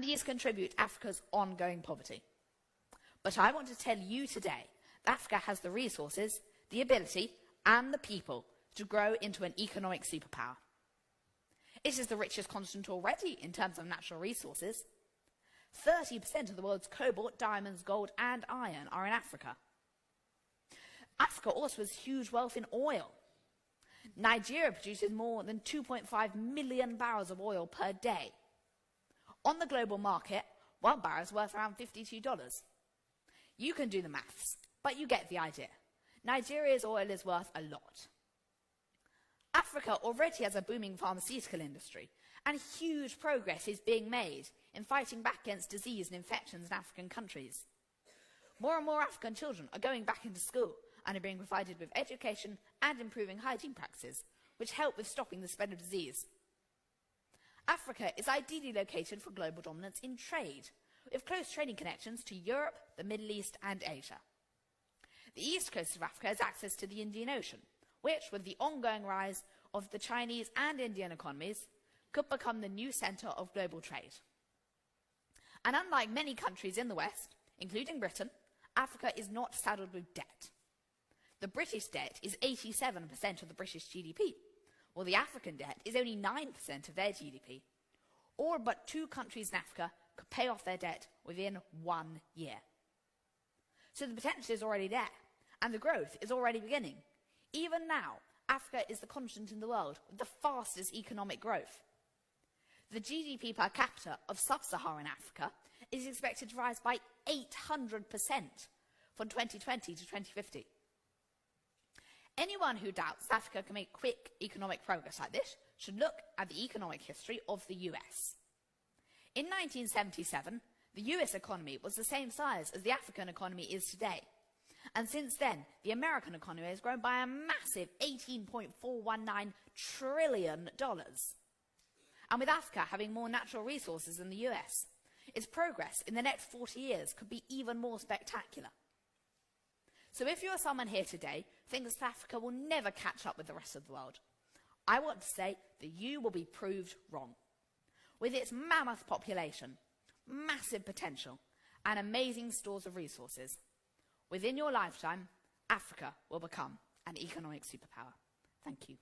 these contribute to Africa's ongoing poverty. But I want to tell you today that Africa has the resources, the ability, and the people to grow into an economic superpower. It is the richest continent already in terms of natural resources. 30% of the world's cobalt, diamonds, gold, and iron are in Africa. Africa also has huge wealth in oil. Nigeria produces more than 2.5 million barrels of oil per day. On the global market, one barrel is worth around $52. You can do the maths, but you get the idea. Nigeria's oil is worth a lot. Africa already has a booming pharmaceutical industry, and huge progress is being made in fighting back against disease and infections in African countries. More and more African children are going back into school and are being provided with education and improving hygiene practices, which help with stopping the spread of disease. Africa is ideally located for global dominance in trade, with close trading connections to Europe, the Middle East, and Asia. The east coast of Africa has access to the Indian Ocean, which, with the ongoing rise of the Chinese and Indian economies, could become the new centre of global trade. And unlike many countries in the West, including Britain, Africa is not saddled with debt. The British debt is 87% of the British GDP, while the African debt is only 9% of their GDP. All but 2 countries in Africa could pay off their debt within 1 year. So the potential is already there, and the growth is already beginning. Even now, Africa is the continent in the world with the fastest economic growth. The GDP per capita of sub-Saharan Africa is expected to rise by 800% from 2020 to 2050. Anyone who doubts Africa can make quick economic progress like this should look at the economic history of the US. In 1977, the US economy was the same size as the African economy is today. And since then, the American economy has grown by a massive $18.419 trillion. And with Africa having more natural resources than the US, its progress in the next 40 years could be even more spectacular. So if you're someone here today who thinks that Africa will never catch up with the rest of the world, I want to say that you will be proved wrong. With its mammoth population, massive potential, and amazing stores of resources, within your lifetime, Africa will become an economic superpower. Thank you.